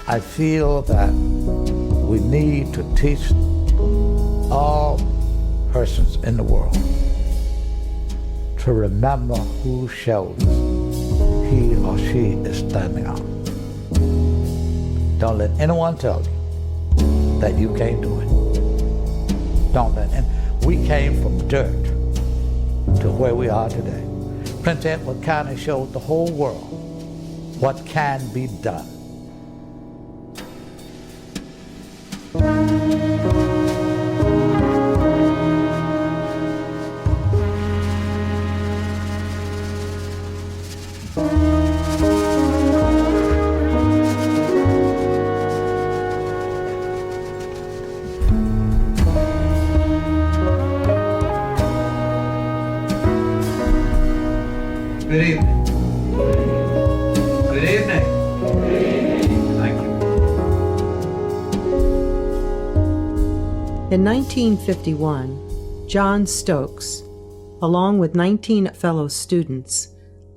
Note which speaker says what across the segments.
Speaker 1: I feel that we need to teach all persons in the world to remember whose shoulders he or she is standing on. Don't let anyone tell you that you can't do it. Don't let any. We came from dirt to where we are today. Prince Edward County showed the whole world what can be done.
Speaker 2: Good evening. Good evening. Thank you.
Speaker 3: In 1951, John Stokes, along with 19 fellow students,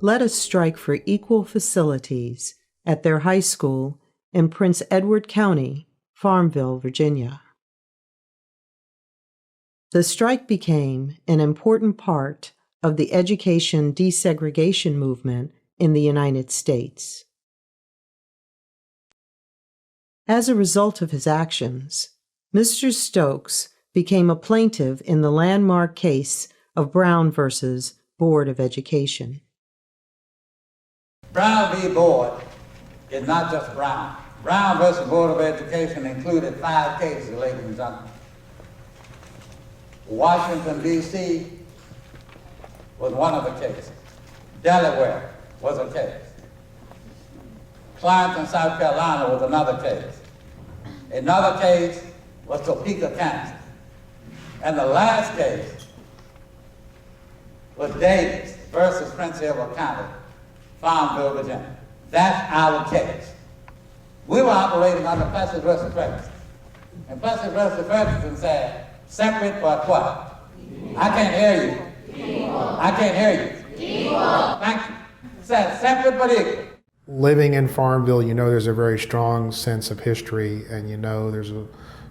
Speaker 3: led a strike for equal facilities at their high school in Prince Edward County, Farmville, Virginia. The strike became an important part of the education desegregation movement in the United States. As a result of his actions, Mr. Stokes became a plaintiff in the landmark case of Brown versus Board of Education.
Speaker 1: Brown v. Board is not just Brown. Brown versus Board of Education included 5 cases, ladies and gentlemen. Washington, D.C. was one of the cases. Delaware was a case. Clarendon, South Carolina was another case. Another case was Topeka, Kansas. And the last case was Davis versus Prince Edward County, Farmville, Virginia. That's our case. We were operating under Plessy versus Ferguson. And Plessy versus Ferguson said, separate but what? I can't hear you. I can't hear you. Thank you. Said separate but equal.
Speaker 4: Living in Farmville, you know there's a very strong sense of history, and you know there's a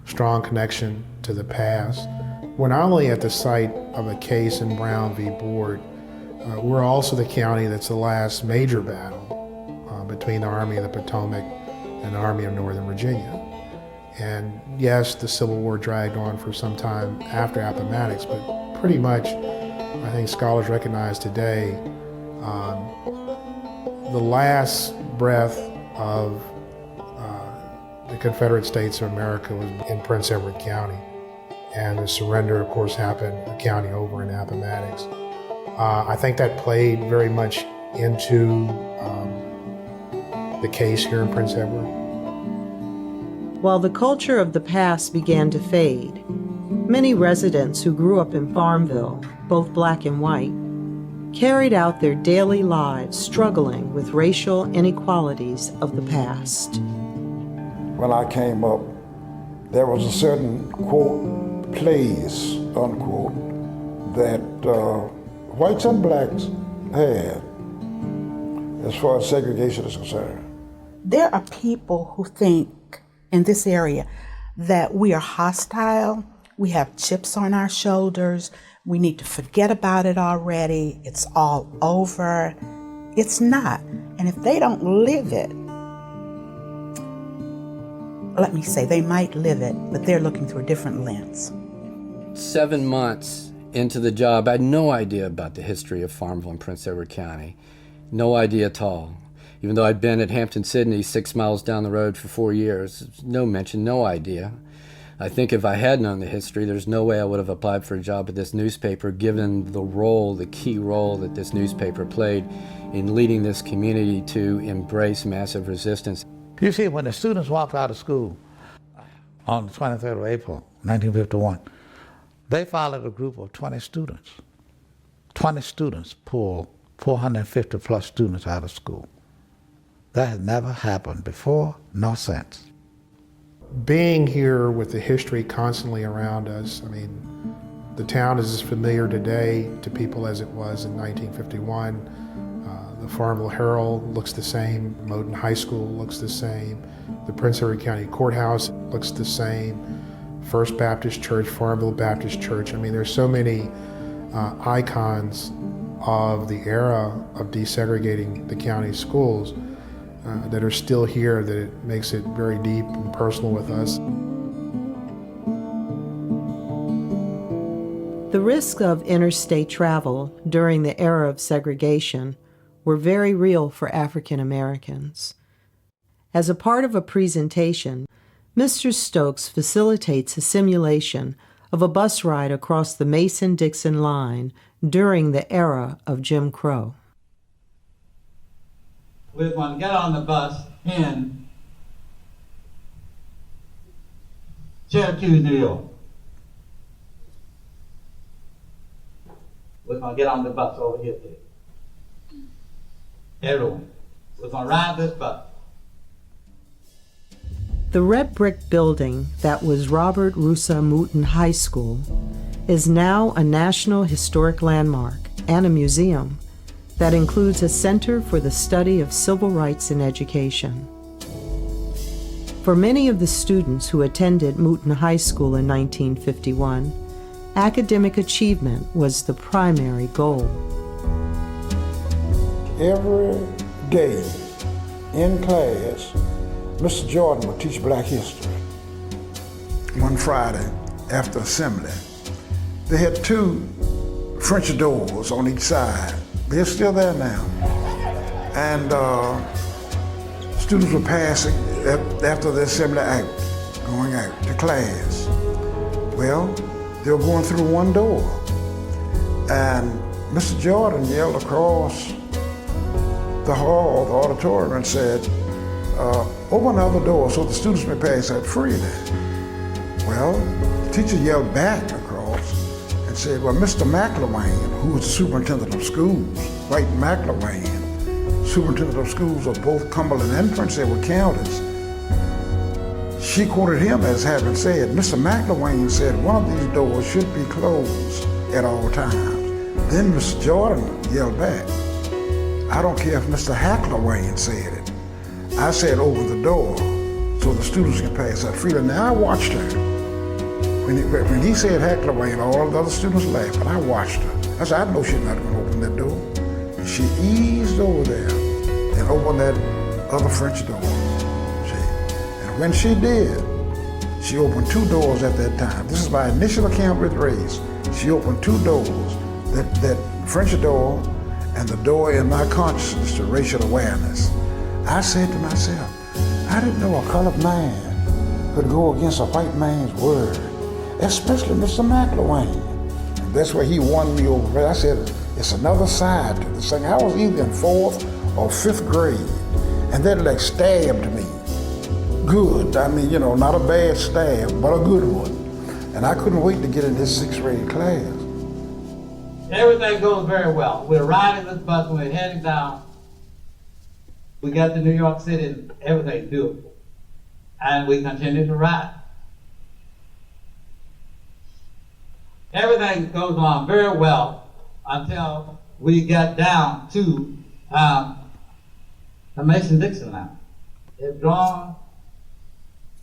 Speaker 4: strong connection to the past. We're not only at the site of a case in Brown v. Board, we're also the county that's the last major battle between the Army of the Potomac and the Army of Northern Virginia. And yes, the Civil War dragged on for some time after Appomattox, but pretty much, I think scholars recognize today, the last breath of the Confederate States of America was in Prince Edward County. And the surrender, of course, happened a county over in Appomattox. I think that played very much into the case here in Prince Edward.
Speaker 3: While the culture of the past began to fade, many residents who grew up in Farmville, both black and white, carried out their daily lives struggling with racial inequalities of the past.
Speaker 5: When I came up, there was a certain, quote, place, unquote, that whites and blacks had as far as segregation is concerned.
Speaker 6: There are people who think in this area that we are hostile, we have chips on our shoulders, we need to forget about it already, it's all over. It's not. And if they don't live it, let me say, they might live it, but they're looking through a different lens.
Speaker 7: 7 months into the job, I had no idea about the history of Farmville in Prince Edward County. No idea at all. Even though I'd been at Hampton-Sydney 6 miles down the road for 4 years, no mention, no idea. I think if I had known the history, there's no way I would have applied for a job at this newspaper, given the role, the key role that this newspaper played in leading this community to embrace massive resistance.
Speaker 1: You see, when the students walked out of school on the 23rd of April, 1951, they followed a group of 20 students. 20 students pulled 450 plus students out of school. That has never happened before nor since.
Speaker 4: Being here with the history constantly around us, I mean, the town is as familiar today to people as it was in 1951. The Farmville Herald looks the same, Moton High School looks the same, The Prince Edward County Courthouse looks the same. First Baptist Church, Farmville Baptist Church. I mean, there's so many icons of the era of desegregating the county schools that are still here, that it makes it very deep and personal with us.
Speaker 3: The risks of interstate travel during the era of segregation were very real for African Americans. As a part of a presentation, Mr. Stokes facilitates a simulation of a bus ride across the Mason-Dixon line during the era of Jim Crow.
Speaker 1: We're going to get on the bus in Syracuse, New York. We're going to get on the bus over here today. Everyone. We're going to ride this bus.
Speaker 3: The red brick building that was Robert Russa Mouton High School is now a National Historic Landmark and a museum that includes a Center for the Study of Civil Rights in Education. For many of the students who attended Mouton High School in 1951, academic achievement was the primary goal.
Speaker 5: Every day in class, Mr. Jordan would teach black history. One Friday after assembly, they had two French doors on each side. They're still there now. And students were passing after the assembly act, going out to class. Well, they were going through one door. And Mr. Jordan yelled across the hall, the auditorium, and said, open the other door so the students may pass out freely. Well, the teacher yelled back across and said, well, Mr. McIlwain, who was the superintendent of schools, White McIlwain, superintendent of schools of both Cumberland and Prince Edward counties, she quoted him as having said, Mr. McIlwain said one of these doors should be closed at all times. Then Mr. Jordan yelled back, I don't care if Mr. Hacklewain said it. I said open the door so the students can pass out freely. Now I watched her. When he said Hacklewain, all the other students laughed, but I watched her. I said, I know she's not going to open that door. And she eased over there and opened that other French door. And when she did, she opened two doors at that time. This is my initial account with race. She opened two doors, that French door and the door in my consciousness to racial awareness. I said to myself, I didn't know a colored man could go against a white man's word, especially Mr. McIlwain. And that's where he won me over. I said, it's another side to this thing. I was either in 4th or 5th grade, and that like stabbed me. Good, I mean, not a bad stab, but a good one. And I couldn't wait to get in his 6th grade class.
Speaker 1: Everything goes very well. We're riding this bus, we're heading down. We got to New York City, and everything's beautiful. And we continue to ride. Everything goes on very well until we got down to the Mason-Dixon line. They've drawn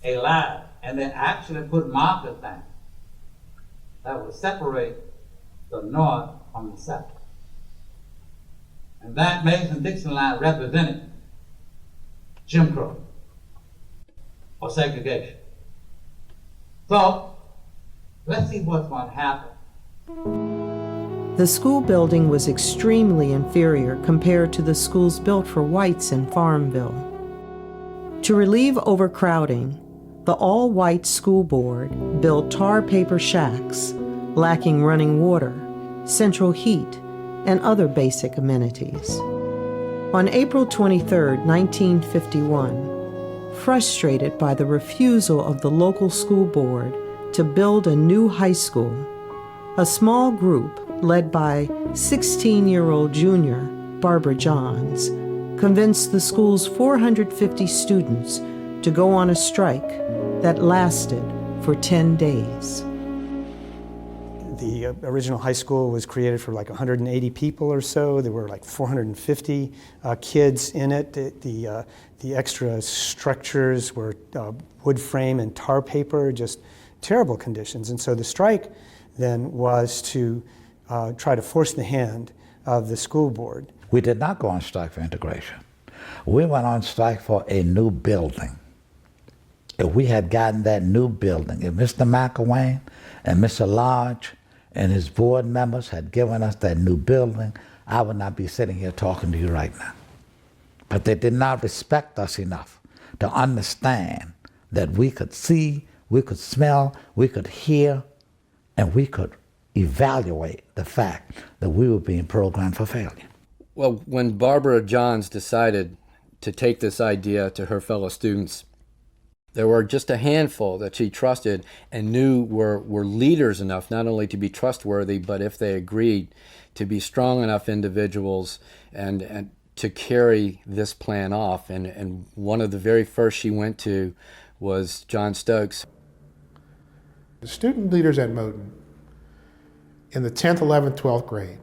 Speaker 1: a line, and they actually put markers down that would separate the North from the South. And that Mason-Dixon line represented Jim Crow or segregation. So, let's see what's going to happen.
Speaker 3: The school building was extremely inferior compared to the schools built for whites in Farmville. To relieve overcrowding, the all-white school board built tar paper shacks, lacking running water, central heat, and other basic amenities. On April 23, 1951, frustrated by the refusal of the local school board to build a new high school, a small group led by 16-year-old junior Barbara Johns convinced the school's 450 students to go on a strike that lasted for 10 days.
Speaker 8: The original high school was created for like 180 people or so. There were like 450 kids in it. The extra structures were wood frame and tar paper, just terrible conditions. And so the strike then was to try to force the hand of the school board.
Speaker 9: We did not go on strike for integration. We went on strike for a new building. If we had gotten that new building, if Mr. McElwain and Mr. Lodge and his board members had given us that new building, I would not be sitting here talking to you right now. But they did not respect us enough to understand that we could see, we could smell, we could hear, and we could evaluate the fact that we were being programmed for failure.
Speaker 7: Well, when Barbara Johns decided to take this idea to her fellow students, there were just a handful that she trusted and knew were leaders enough not only to be trustworthy, but if they agreed, to be strong enough individuals and to carry this plan off. And one of the very first she went to was John Stokes.
Speaker 4: The student leaders at Moton in the 10th, 11th, 12th grade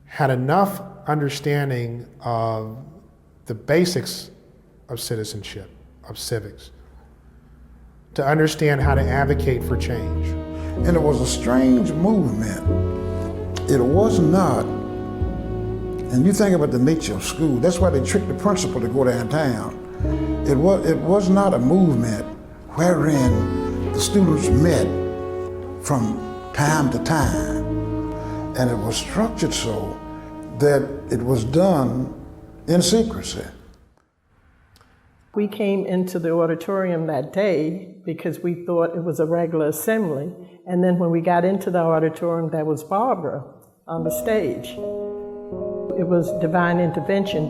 Speaker 4: had enough understanding of the basics of citizenship, of civics, to understand how to advocate for change.
Speaker 5: And it was a strange movement. It was not, and you think about the nature of school, that's why they tricked the principal to go downtown. It was not a movement wherein the students met from time to time. And it was structured so that it was done in secrecy.
Speaker 10: We came into the auditorium that day because we thought it was a regular assembly. And then when we got into the auditorium, there was Barbara on the stage. It was divine intervention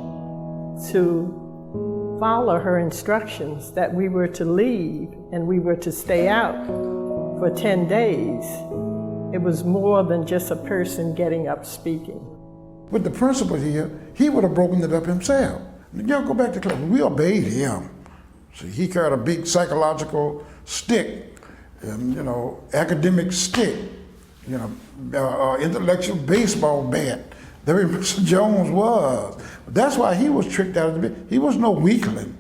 Speaker 10: to follow her instructions that we were to leave and we were to stay out for 10 days. It was more than just a person getting up speaking.
Speaker 5: With the principal here, he would have broken it up himself. Y'all go back to class. We obeyed him. See, he carried a big psychological stick, and academic stick, intellectual baseball bat. That way Mr. Jones was. That's why he was tricked out of the bit. He was no weakling.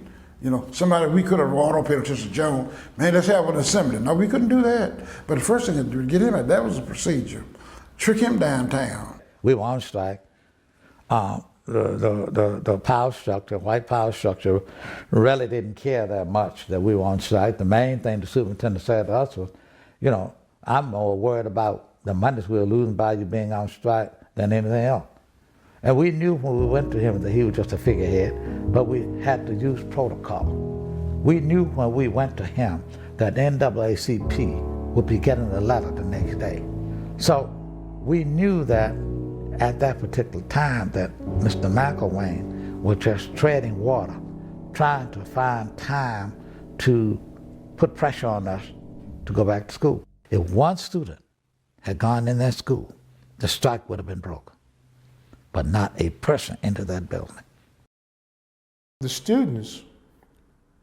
Speaker 5: Somebody we could have auto paid attention to Jones. Man, let's have an assembly. No, we couldn't do that. But the first thing to do to get him out, that was a procedure. Trick him downtown.
Speaker 9: We were on strike. The power structure, white power structure, really didn't care that much that we were on strike. The main thing the superintendent said to us was, I'm more worried about the monies we were losing by you being on strike than anything else. And we knew when we went to him that he was just a figurehead, but we had to use protocol. We knew when we went to him that the NAACP would be getting a letter the next day. So we knew that at that particular time that Mr. McElwain was just treading water, trying to find time to put pressure on us to go back to school. If one student had gone in that school, the strike would have been broken, but not a person into that building.
Speaker 4: The students,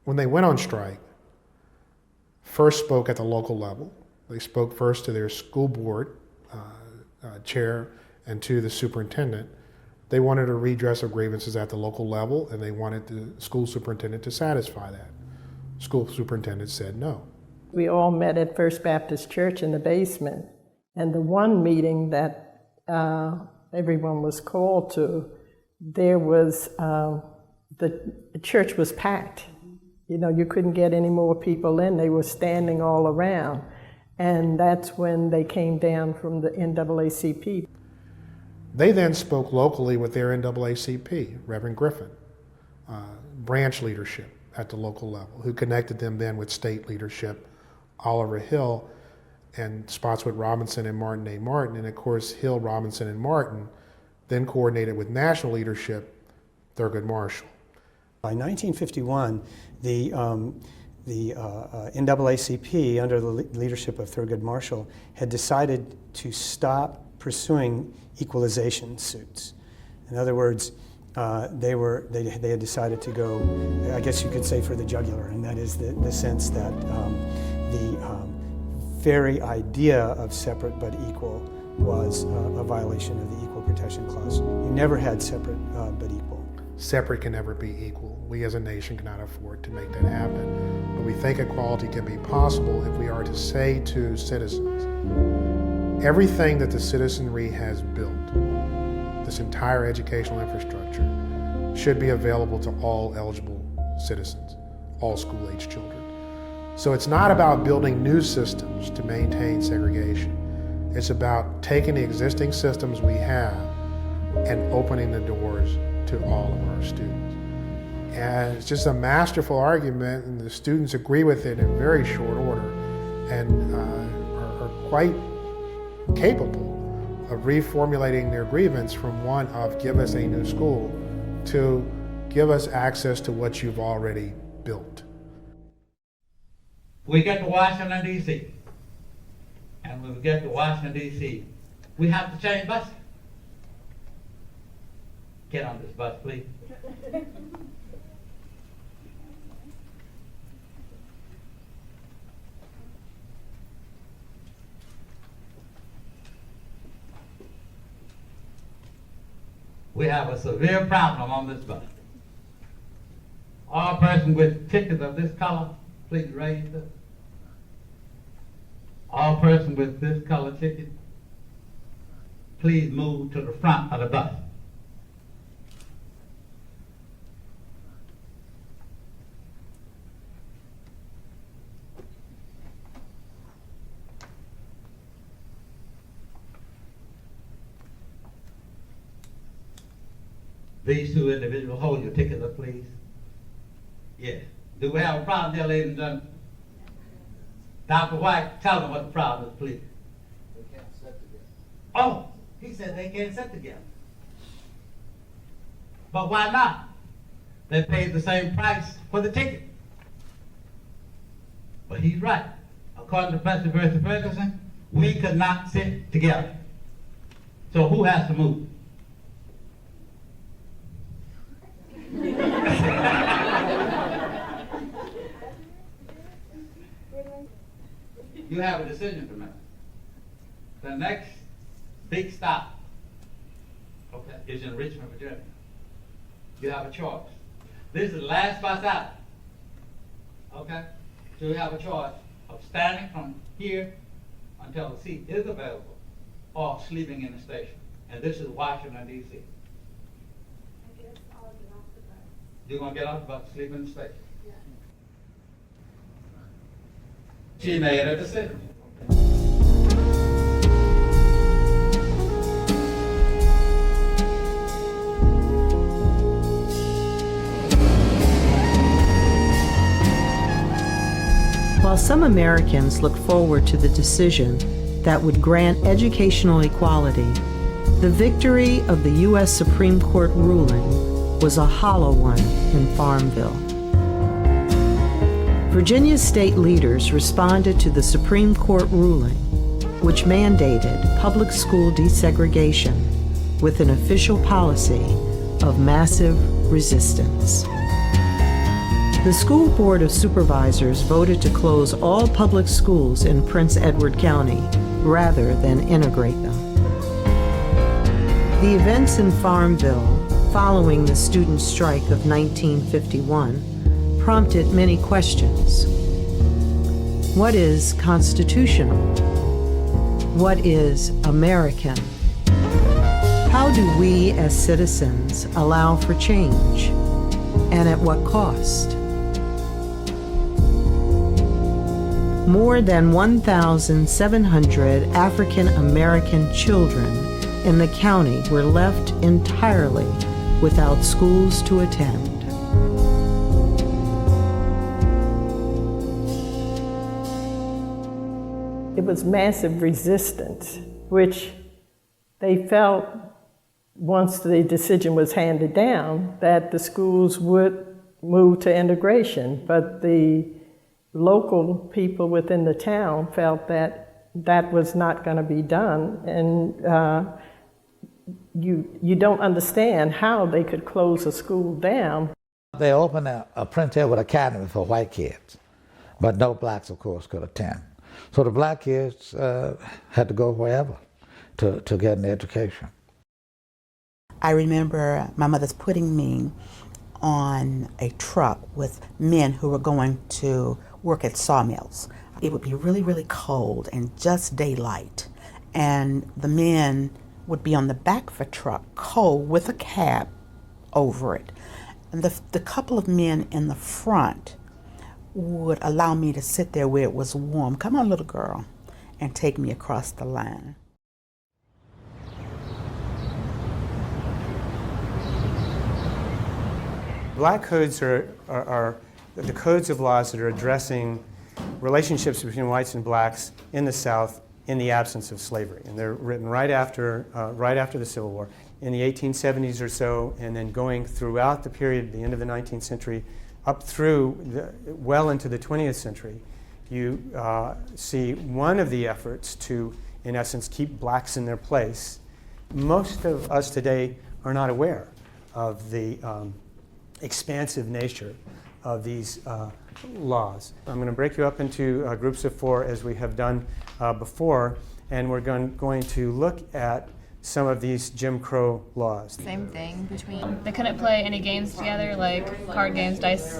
Speaker 4: when they went on strike, first spoke at the local level. They spoke first to their school board chair and to the superintendent. They wanted a redress of grievances at the local level, and they wanted the school superintendent to satisfy that. School superintendent said no.
Speaker 10: We all met at First Baptist Church in the basement, and the one meeting that everyone was called to, there was, the church was packed. You couldn't get any more people in. They were standing all around. And that's when they came down from the NAACP.
Speaker 4: They then spoke locally with their NAACP, Reverend Griffin, branch leadership at the local level, who connected them then with state leadership, Oliver Hill, and Spotswood Robinson and Martin A. Martin. And of course, Hill, Robinson, and Martin then coordinated with national leadership, Thurgood Marshall.
Speaker 8: By 1951, the NAACP, under the leadership of Thurgood Marshall, had decided to stop pursuing equalization suits. In other words, they had decided to go, I guess you could say, for the jugular, and that is the sense that the very idea of separate but equal was a violation of the Equal Protection Clause. You never had separate but equal.
Speaker 4: Separate can never be equal. We as a nation cannot afford to make that happen. But we think equality can be possible if we are to say to citizens, everything that the citizenry has built, this entire educational infrastructure, should be available to all eligible citizens, all school-age children. So it's not about building new systems to maintain segregation. It's about taking the existing systems we have and opening the doors to all of our students. And it's just a masterful argument, and the students agree with it in very short order and are quite capable of reformulating their grievance from one of give us a new school to give us access to what you've already built.
Speaker 1: We get to Washington, D.C. And when we get to Washington, D.C., we have to change buses. Get on this bus, please. We have a severe problem on this bus. All persons with tickets of this color, please raise them. All persons with this color ticket, please move to the front of the bus. These two individuals, hold your tickets up, please. Yes. Do we have a problem there, ladies and gentlemen? Dr. White, tell them what the problem is, please.
Speaker 11: They can't sit together.
Speaker 1: Oh, he said they can't sit together. But why not? They paid the same price for the ticket. But he's right. According to Plessy versus Ferguson, we could not sit together. So who has to move? You have a decision to make. The next big stop, okay, is in Richmond, Virginia. You have a choice. This is the last bus out. Okay? So you have a choice of standing from here until the seat is available or sleeping in the station. And this is Washington, D.C.
Speaker 12: I guess I'll get off the bus.
Speaker 1: You're going to get off the bus, sleep in the station.
Speaker 12: Yeah.
Speaker 1: She made a decision.
Speaker 3: While some Americans look forward to the decision that would grant educational equality, the victory of the U.S. Supreme Court ruling was a hollow one in Farmville. Virginia state leaders responded to the Supreme Court ruling, which mandated public school desegregation with an official policy of massive resistance. The School Board of Supervisors voted to close all public schools in Prince Edward County rather than integrate them. The events in Farmville following the student strike of 1951 prompted many questions. What is constitutional? What is American? How do we as citizens allow for change? And at what cost? More than 1,700 African American children in the county were left entirely without schools to attend.
Speaker 10: It was massive resistance, which they felt once the decision was handed down that the schools would move to integration, but the local people within the town felt that that was not going to be done, and you don't understand how they could close a school down.
Speaker 9: They opened a Prince Edward Academy for white kids, but no blacks, of course, could attend. So the black kids had to go wherever to get an education.
Speaker 6: I remember my mother's putting me on a truck with men who were going to work at sawmills. It would be really, really cold and just daylight. And the men would be on the back of a truck, cold, with a cap over it. And the couple of men in the front would allow me to sit there where it was warm. Come on, little girl, and take me across the line.
Speaker 8: Black codes are the codes of laws that are addressing relationships between whites and blacks in the South in the absence of slavery. And they're written right after the Civil War, in the 1870s or so, and then going throughout the period, the end of the 19th century, up through well into the 20th century. You see one of the efforts to, in essence, keep blacks in their place. Most of us today are not aware of the expansive nature of these laws. I'm going to break you up into groups of 4 as we have done before, and we're going to look at some of these Jim Crow laws.
Speaker 12: Same thing between. They couldn't play any games together, like card games, dice,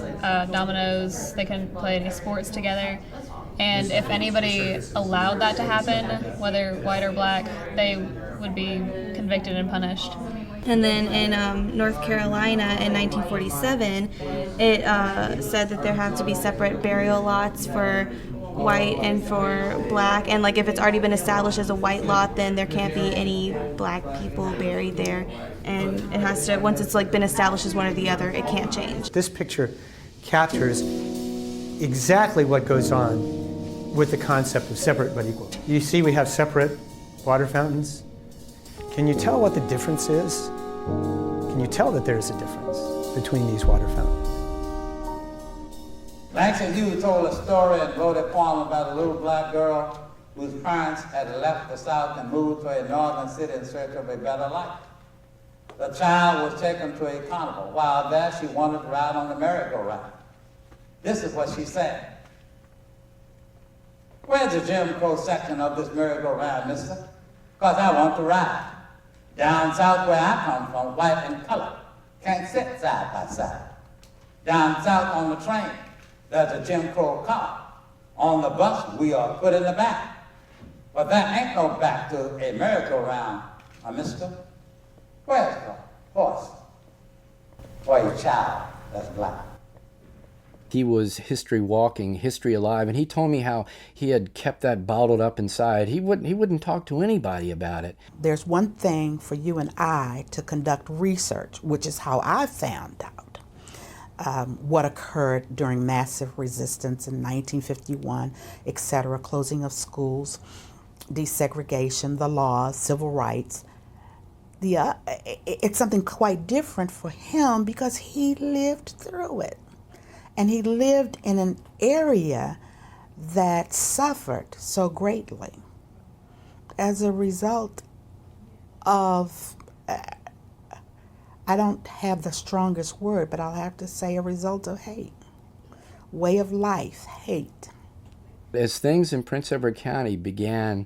Speaker 12: dominoes. They couldn't play any sports together. And if anybody allowed that to happen, whether white or black, they would be convicted and punished.
Speaker 13: And then in North Carolina in 1947, it said that there have to be separate burial lots for white and for black. And like if it's already been established as a white lot, then there can't be any black people buried there. And it has to, once it's like been established as one or the other, it can't change.
Speaker 8: This picture captures exactly what goes on with the concept of separate but equal. You see we have separate water fountains. Can you tell what the difference is? Can you tell that there's a difference between these water fountains?
Speaker 1: Langston Hughes told a story and wrote a poem about a little black girl whose parents had left the South and moved to a northern city in search of a better life. The child was taken to a carnival. While there, she wanted to ride on the merry-go-round. This is what she said. "Where's the Jim Crow section of this merry-go-round, mister? 'Cause I want to ride. Down south where I come from, white and color can't sit side by side. Down south on the train, there's a Jim Crow car. On the bus, we are put in the back. But there ain't no back to a merry-go-round, mister. Where's the horse for a child that's black?"
Speaker 7: He was history walking, history alive, and he told me how he had kept that bottled up inside. He wouldn't talk to anybody about it.
Speaker 6: There's one thing for you and I to conduct research, which is how I found out what occurred during massive resistance in 1951, etc., closing of schools, desegregation, the laws, civil rights. It's something quite different for him because he lived through it. And he lived in an area that suffered so greatly as a result of, I don't have the strongest word, but I'll have to say a result of hate. Way of life, hate.
Speaker 7: As things in Prince Edward County began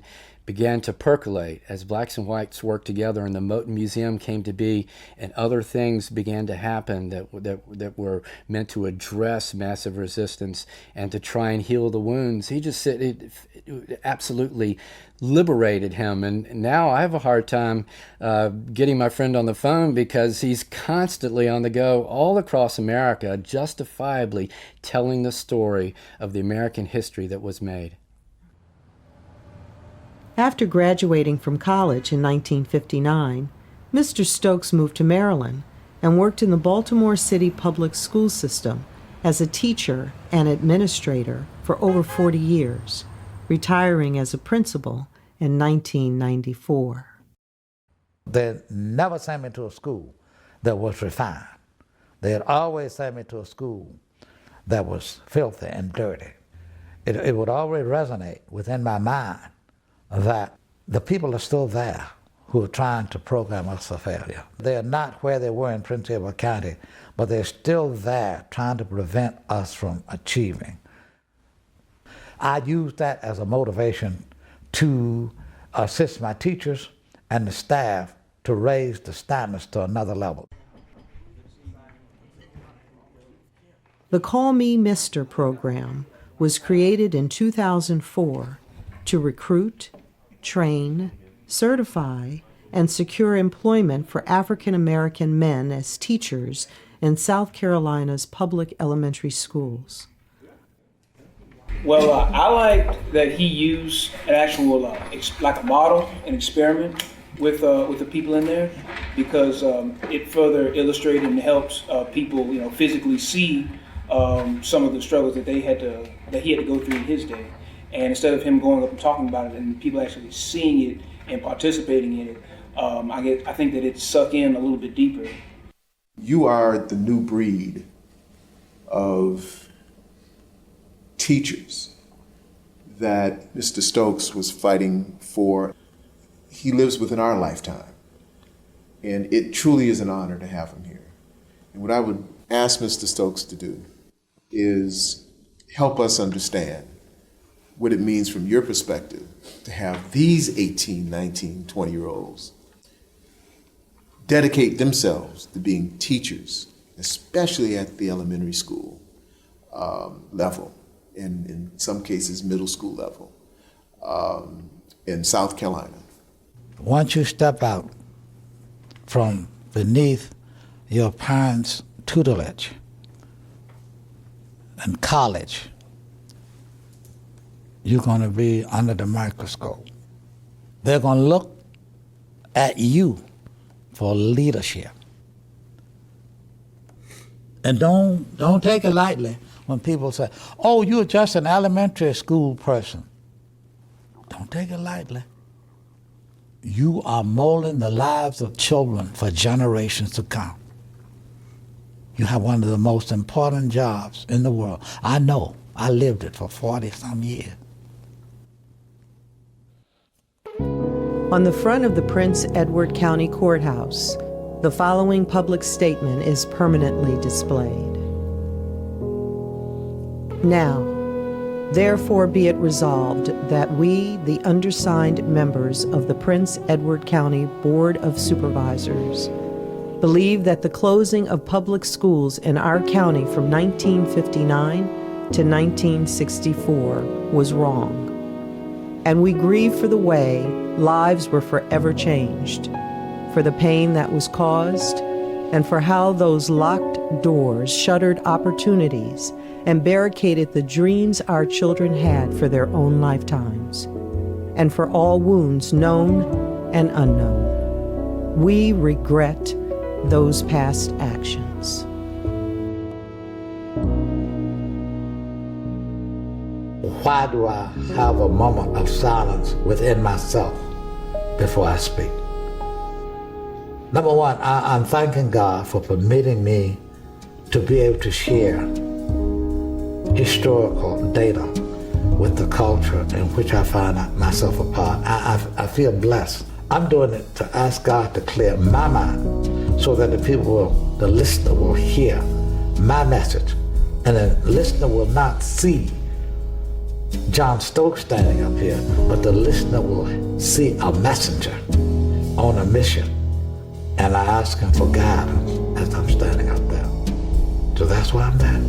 Speaker 7: to percolate, as blacks and whites worked together and the Moton Museum came to be, and other things began to happen that were meant to address massive resistance and to try and heal the wounds, he just said it absolutely liberated him. And now I have a hard time getting my friend on the phone because he's constantly on the go all across America, justifiably telling the story of the American history that was made.
Speaker 3: After graduating from college in 1959, Mr. Stokes moved to Maryland and worked in the Baltimore City public school system as a teacher and administrator for over 40 years, retiring as a principal in 1994.
Speaker 9: They never sent me to a school that was refined. They had always sent me to a school that was filthy and dirty. It would always resonate within my mind that the people are still there who are trying to program us for failure. They're not where they were in Prince Edward County, but they're still there trying to prevent us from achieving. I use that as a motivation to assist my teachers and the staff to raise the standards to another level.
Speaker 3: The Call Me Mr. program was created in 2004 to recruit, train, certify, and secure employment for African American men as teachers in South Carolina's public elementary schools.
Speaker 14: Well, I liked that he used an actual, like a model, an experiment with the people in there, because it further illustrated and helps people, physically see some of the struggles that he had to go through in his day. And instead of him going up and talking about it and people actually seeing it and participating in it, I think that it sunk in a little bit deeper.
Speaker 15: You are the new breed of teachers that Mr. Stokes was fighting for. He lives within our lifetime, and it truly is an honor to have him here. And what I would ask Mr. Stokes to do is help us understand what it means from your perspective to have these 18, 19, 20-year-olds dedicate themselves to being teachers, especially at the elementary school level, and in some cases middle school level, in South Carolina.
Speaker 9: Once you step out from beneath your parents' tutelage in college, you're going to be under the microscope. They're going to look at you for leadership. And don't take it lightly when people say, oh, you're just an elementary school person. Don't take it lightly. You are molding the lives of children for generations to come. You have one of the most important jobs in the world. I know. I lived it for 40-some years.
Speaker 3: On the front of the Prince Edward County Courthouse, the following public statement is permanently displayed. Now, therefore be it resolved that we, the undersigned members of the Prince Edward County Board of Supervisors, believe that the closing of public schools in our county from 1959 to 1964 was wrong. And we grieve for the way lives were forever changed, for the pain that was caused, and for how those locked doors shuttered opportunities and barricaded the dreams our children had for their own lifetimes, and for all wounds known and unknown. We regret those past actions.
Speaker 9: Why do I have a moment of silence within myself before I speak? Number one, I'm thanking God for permitting me to be able to share historical data with the culture in which I find myself a part. I feel blessed. I'm doing it to ask God to clear my mind so that the listener will hear my message, and the listener will not see John Stokes standing up here, but the listener will see a messenger on a mission. And I ask him for guidance as I'm standing up there. So that's why I'm there.